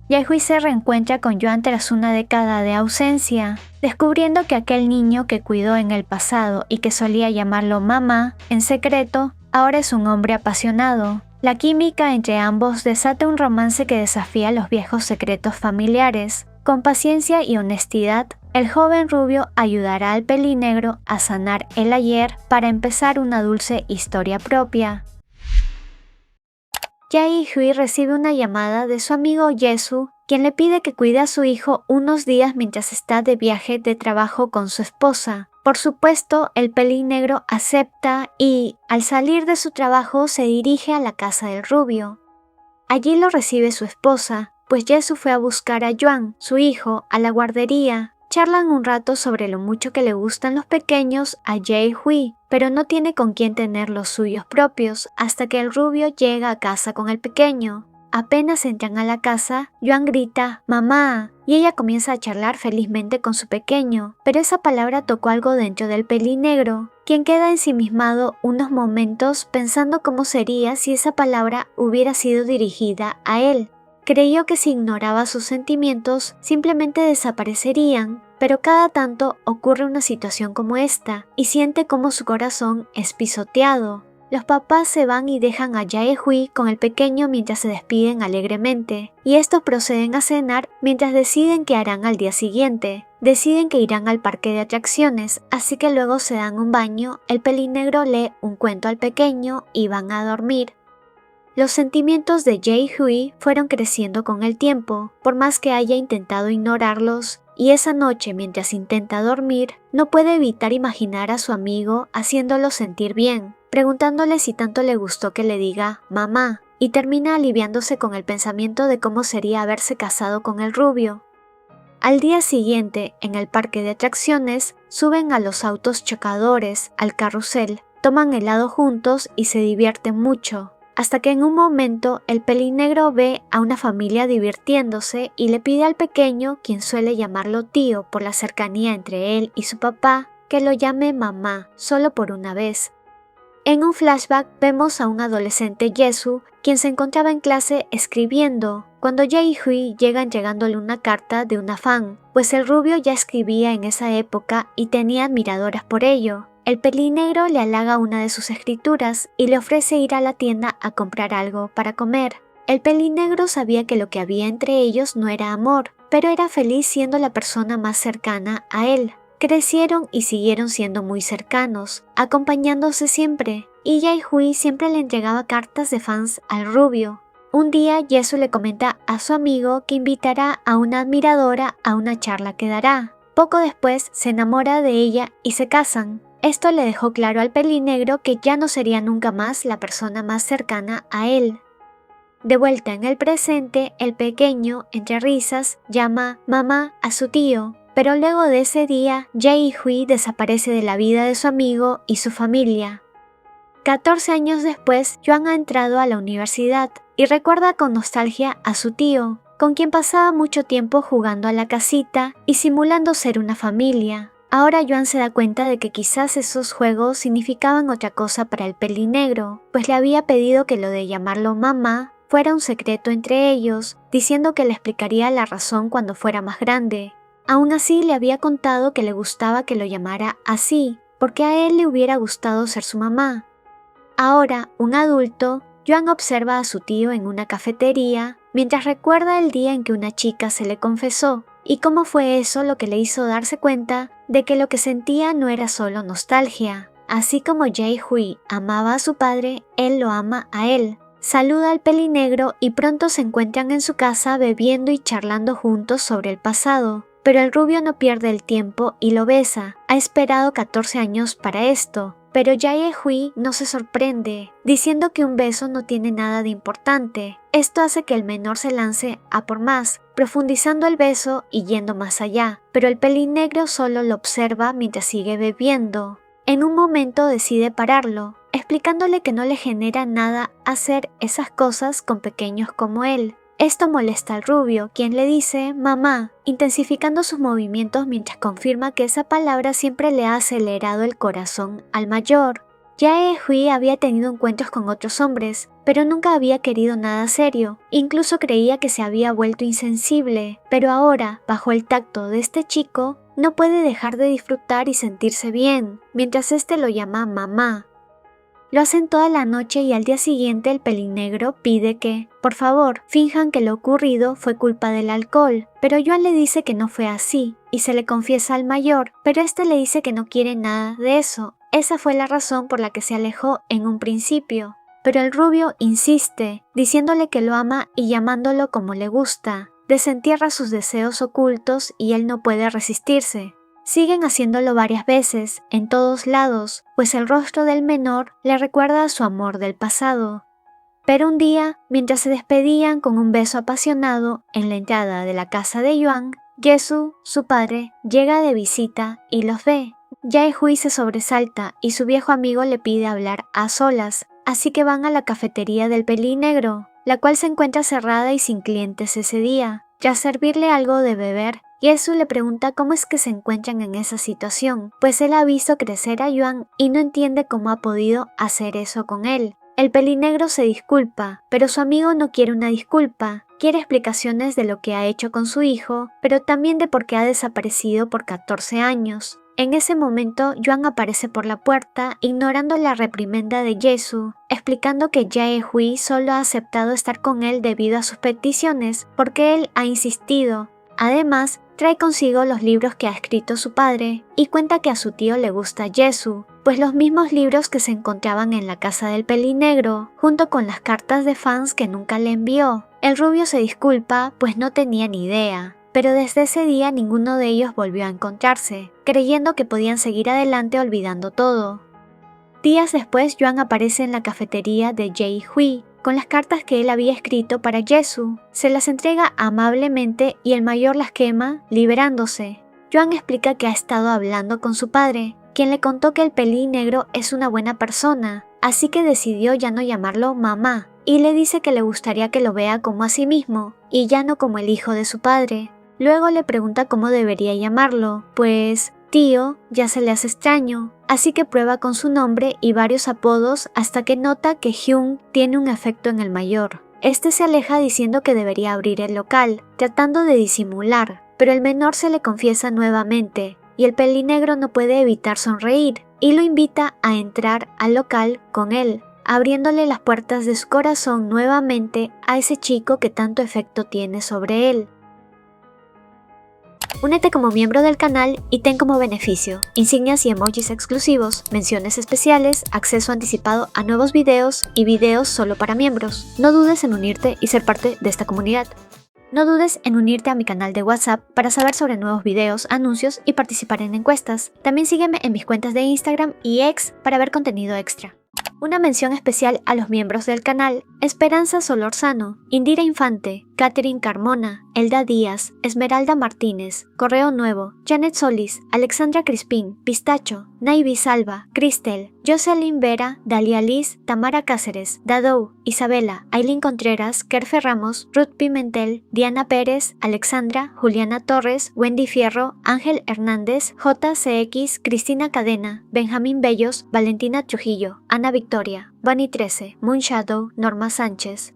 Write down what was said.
Jae-hui se reencuentra con Yuan tras una década de ausencia, descubriendo que aquel niño que cuidó en el pasado y que solía llamarlo mamá en secreto, ahora es un hombre apasionado. La química entre ambos desata un romance que desafía los viejos secretos familiares. Con paciencia y honestidad, el joven rubio ayudará al pelinegro a sanar el ayer para empezar una dulce historia propia. Jae-hui recibe una llamada de su amigo Yesu, quien le pide que cuide a su hijo unos días mientras está de viaje de trabajo con su esposa. Por supuesto, el pelinegro acepta y, al salir de su trabajo, se dirige a la casa del rubio. Allí lo recibe su esposa, pues Yesu fue a buscar a Yuan, su hijo, a la guardería. Charlan un rato sobre lo mucho que le gustan los pequeños a Jae-hui, pero no tiene con quién tener los suyos propios hasta que el rubio llega a casa con el pequeño. Apenas entran a la casa, Yuan grita «¡Mamá!» y ella comienza a charlar felizmente con su pequeño, pero esa palabra tocó algo dentro del pelinegro, quien queda ensimismado unos momentos pensando cómo sería si esa palabra hubiera sido dirigida a él. Creyó que si ignoraba sus sentimientos, simplemente desaparecerían, pero cada tanto ocurre una situación como esta, y siente como su corazón es pisoteado. Los papás se van y dejan a Jae-hui con el pequeño mientras se despiden alegremente, y estos proceden a cenar mientras deciden qué harán al día siguiente. Deciden que irán al parque de atracciones, así que luego se dan un baño, el pelinegro lee un cuento al pequeño y van a dormir. Los sentimientos de Jae-hui fueron creciendo con el tiempo, por más que haya intentado ignorarlos, y esa noche mientras intenta dormir, no puede evitar imaginar a su amigo haciéndolo sentir bien, preguntándole si tanto le gustó que le diga «mamá», y termina aliviándose con el pensamiento de cómo sería haberse casado con el rubio. Al día siguiente, en el parque de atracciones, suben a los autos chocadores, al carrusel, toman helado juntos y se divierten mucho. Hasta que en un momento el pelinegro ve a una familia divirtiéndose y le pide al pequeño, quien suele llamarlo tío por la cercanía entre él y su papá, que lo llame mamá, solo por una vez. En un flashback vemos a un adolescente Yesu, quien se encontraba en clase escribiendo, cuando Jae-hui llega entregándole una carta de una fan, pues el rubio ya escribía en esa época y tenía admiradoras por ello. El pelinegro le halaga una de sus escrituras y le ofrece ir a la tienda a comprar algo para comer. El pelinegro sabía que lo que había entre ellos no era amor, pero era feliz siendo la persona más cercana a él. Crecieron y siguieron siendo muy cercanos, acompañándose siempre, y Jae-hui siempre le entregaba cartas de fans al rubio. Un día Yesu le comenta a su amigo que invitará a una admiradora a una charla que dará. Poco después se enamora de ella y se casan. Esto le dejó claro al pelinegro que ya no sería nunca más la persona más cercana a él. De vuelta en el presente, el pequeño, entre risas, llama mamá a su tío, pero luego de ese día, Jae-hui desaparece de la vida de su amigo y su familia. 14 años después, Yuan ha entrado a la universidad y recuerda con nostalgia a su tío, con quien pasaba mucho tiempo jugando a la casita y simulando ser una familia. Ahora Yuan se da cuenta de que quizás esos juegos significaban otra cosa para el pelinegro, pues le había pedido que lo de llamarlo mamá fuera un secreto entre ellos, diciendo que le explicaría la razón cuando fuera más grande. Aún así le había contado que le gustaba que lo llamara así, porque a él le hubiera gustado ser su mamá. Ahora, un adulto, Yuan observa a su tío en una cafetería, mientras recuerda el día en que una chica se le confesó, y cómo fue eso lo que le hizo darse cuenta de que lo que sentía no era solo nostalgia. Así como Jae-hui amaba a su padre, él lo ama a él. Saluda al pelinegro y pronto se encuentran en su casa bebiendo y charlando juntos sobre el pasado. Pero el rubio no pierde el tiempo y lo besa. Ha esperado 14 años para esto. Pero Jae-hui no se sorprende, diciendo que un beso no tiene nada de importante. Esto hace que el menor se lance a por más, profundizando el beso y yendo más allá, pero el pelinegro solo lo observa mientras sigue bebiendo. En un momento decide pararlo, explicándole que no le genera nada hacer esas cosas con pequeños como él. Esto molesta al rubio, quien le dice «mamá», intensificando sus movimientos mientras confirma que esa palabra siempre le ha acelerado el corazón al mayor. Jae-hui había tenido encuentros con otros hombres, pero nunca había querido nada serio, incluso creía que se había vuelto insensible, pero ahora, bajo el tacto de este chico, no puede dejar de disfrutar y sentirse bien, mientras este lo llama mamá. Lo hacen toda la noche y al día siguiente el pelinegro pide que, por favor, finjan que lo ocurrido fue culpa del alcohol, pero Joan le dice que no fue así, y se le confiesa al mayor, pero este le dice que no quiere nada de eso. Esa fue la razón por la que se alejó en un principio. Pero el rubio insiste, diciéndole que lo ama y llamándolo como le gusta. Desentierra sus deseos ocultos y él no puede resistirse. Siguen haciéndolo varias veces, en todos lados, pues el rostro del menor le recuerda a su amor del pasado. Pero un día, mientras se despedían con un beso apasionado en la entrada de la casa de Joan, Jesús, su padre, llega de visita y los ve. Jae-hui se sobresalta y su viejo amigo le pide hablar a solas, así que van a la cafetería del pelinegro, la cual se encuentra cerrada y sin clientes ese día. Tras servirle algo de beber, Jesús le pregunta cómo es que se encuentran en esa situación, pues él ha visto crecer a Joan y no entiende cómo ha podido hacer eso con él. El pelinegro se disculpa, pero su amigo no quiere una disculpa, quiere explicaciones de lo que ha hecho con su hijo, pero también de por qué ha desaparecido por 14 años. En ese momento, Joan aparece por la puerta, ignorando la reprimenda de Jesús, explicando que Jae-hui solo ha aceptado estar con él debido a sus peticiones, porque él ha insistido. Además, trae consigo los libros que ha escrito su padre, y cuenta que a su tío le gusta Jesús, pues los mismos libros que se encontraban en la casa del pelinegro, junto con las cartas de fans que nunca le envió. El rubio se disculpa, pues no tenía ni idea. Pero desde ese día ninguno de ellos volvió a encontrarse, creyendo que podían seguir adelante olvidando todo. Días después, Joan aparece en la cafetería de Jae-hui, con las cartas que él había escrito para Jesús. Se las entrega amablemente y el mayor las quema, liberándose. Joan explica que ha estado hablando con su padre, quien le contó que el pelinegro es una buena persona, así que decidió ya no llamarlo mamá, y le dice que le gustaría que lo vea como a sí mismo, y ya no como el hijo de su padre. Luego le pregunta cómo debería llamarlo, pues tío ya se le hace extraño, así que prueba con su nombre y varios apodos hasta que nota que Hyun tiene un efecto en el mayor. Este se aleja diciendo que debería abrir el local, tratando de disimular, pero el menor se le confiesa nuevamente, y el pelinegro no puede evitar sonreír, y lo invita a entrar al local con él, abriéndole las puertas de su corazón nuevamente a ese chico que tanto efecto tiene sobre él. Únete como miembro del canal y ten como beneficio insignias y emojis exclusivos, menciones especiales, acceso anticipado a nuevos videos y videos solo para miembros. No dudes en unirte y ser parte de esta comunidad. No dudes en unirte a mi canal de WhatsApp para saber sobre nuevos videos, anuncios y participar en encuestas. También sígueme en mis cuentas de Instagram y X para ver contenido extra. Una mención especial a los miembros del canal: Esperanza Solorzano, Indira Infante, Catherine Carmona, Elda Díaz, Esmeralda Martínez, Correo Nuevo, Janet Solis, Alexandra Crispín, Pistacho, Naivi Salva, Cristel, Jocelyn Vera, Dalia Liz, Tamara Cáceres, Dadou, Isabela, Aileen Contreras, Kerfe Ramos, Ruth Pimentel, Diana Pérez, Alexandra, Juliana Torres, Wendy Fierro, Ángel Hernández, JCX, Cristina Cadena, Benjamín Bellos, Valentina Trujillo, Ana Victoria, Bunny 13, Moonshadow, Norma Sánchez,